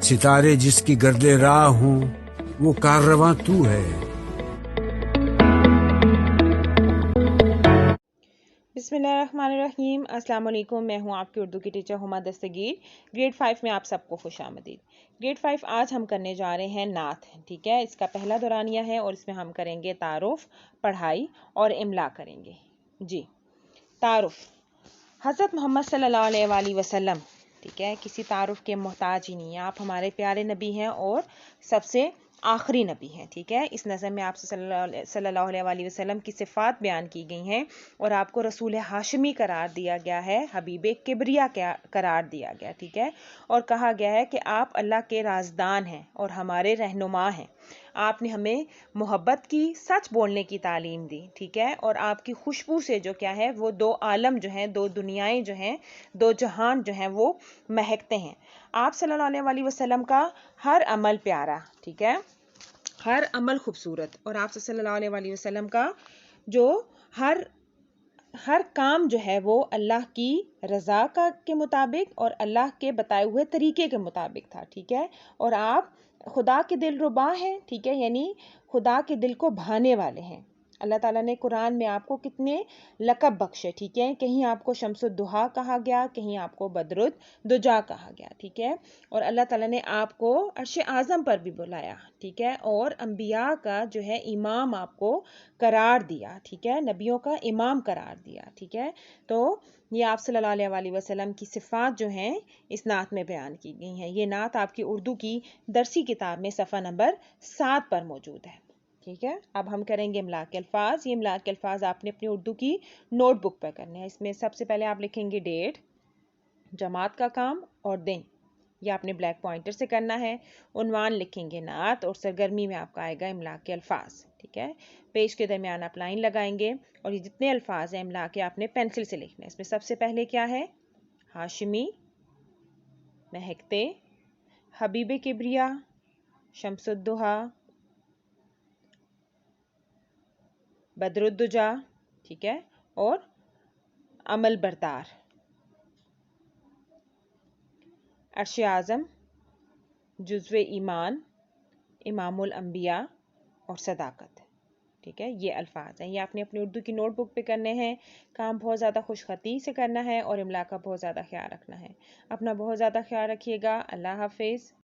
ستارے جس کی گرد راہ ہوں وہ کاررواں تو ہے۔ بسم اللہ الرحمن الرحیم۔ السلام علیکم، میں ہوں آپ کی اردو کی ٹیچر ہما دستگیر۔ گریڈ 5 میں آپ سب کو خوش آمدید۔ گریڈ 5 آج ہم کرنے جا رہے ہیں نعت، ٹھیک ہے۔ اس کا پہلا دورانیہ ہے اور اس میں ہم کریں گے تعارف، پڑھائی اور املا کریں گے۔ جی، تعارف۔ حضرت محمد صلی اللہ علیہ وآلہ وسلم، ٹھیک ہے، کسی تعارف کے محتاج ہی نہیں ہیں، آپ ہمارے پیارے نبی ہیں اور سب سے آخری نبی ہیں، ٹھیک ہے۔ اس نظم میں آپ سے صلی اللہ علیہ وآلہ وسلم کی صفات بیان کی گئی ہیں اور آپ کو رسول ہاشمی قرار دیا گیا ہے، حبیب کبریا قرار دیا گیا، ٹھیک ہے۔ اور کہا گیا ہے کہ آپ اللہ کے رازدان ہیں اور ہمارے رہنما ہیں۔ آپ نے ہمیں محبت کی، سچ بولنے کی تعلیم دی، ٹھیک ہے۔ اور آپ کی خوشبو سے جو کیا ہے وہ دو عالم جو ہیں، دو دنیایں جو ہیں، دو جہان جو ہیں وہ مہکتے ہیں۔ آپ صلی اللہ علیہ وآلہ وسلم کا ہر عمل پیارا، ٹھیک ہے، ہر عمل خوبصورت، اور آپ صلی اللہ علیہ وآلہ وسلم کا جو ہر کام جو ہے وہ اللہ کی رضا کے مطابق اور اللہ کے بتائے ہوئے طریقے کے مطابق تھا، ٹھیک ہے۔ اور آپ خدا کے دل ربا ہیں، ٹھیک ہے، یعنی خدا کے دل کو بھانے والے ہیں۔ اللہ تعالیٰ نے قرآن میں آپ کو کتنے لقب بخشے، ٹھیک ہے۔ کہیں آپ کو شمس الضحیٰ کہا گیا، کہیں آپ کو بدر الدجا کہا گیا، ٹھیک ہے۔ اور اللہ تعالیٰ نے آپ کو عرش اعظم پر بھی بلایا، ٹھیک ہے، اور انبیاء کا جو ہے امام آپ کو قرار دیا، ٹھیک ہے، نبیوں کا امام قرار دیا، ٹھیک ہے۔ تو یہ آپ صلی اللہ علیہ وآلہ وسلم کی صفات جو ہیں اس نعت میں بیان کی گئی ہیں۔ یہ نعت آپ کی اردو کی درسی کتاب میں صفحہ نمبر 7 پر موجود ہے، ٹھیک ہے۔ اب ہم کریں گے املا کے الفاظ۔ یہ املا کے الفاظ آپ نے اپنی اردو کی نوٹ بک پہ کرنے ہیں۔ اس میں سب سے پہلے آپ لکھیں گے ڈیٹ، جماعت کا کام اور دن، یہ آپ نے بلیک پوائنٹر سے کرنا ہے۔ عنوان لکھیں گے نعت، اور سرگرمی میں آپ کا آئے گا املا کے الفاظ، ٹھیک ہے۔ پیج کے درمیان آپ لائن لگائیں گے اور یہ جتنے الفاظ ہیں املا کے آپ نے پینسل سے لکھنے ہیں۔ اس میں سب سے پہلے کیا ہے؟ ہاشمی، مہکتے، حبیب کبریا، شمس الضحیٰ، بدر الدجا، ٹھیک ہے، اور عمل بردار، عرش اعظم، جزو ایمان، امام الانبیاء اور صداقت، ٹھیک ہے۔ یہ الفاظ ہیں، یہ آپ نے اپنی اردو کی نوٹ بک پہ کرنے ہیں۔ کام بہت زیادہ خوش خطی سے کرنا ہے اور املا کا بہت زیادہ خیال رکھنا ہے۔ اپنا بہت زیادہ خیال رکھیے گا۔ اللہ حافظ۔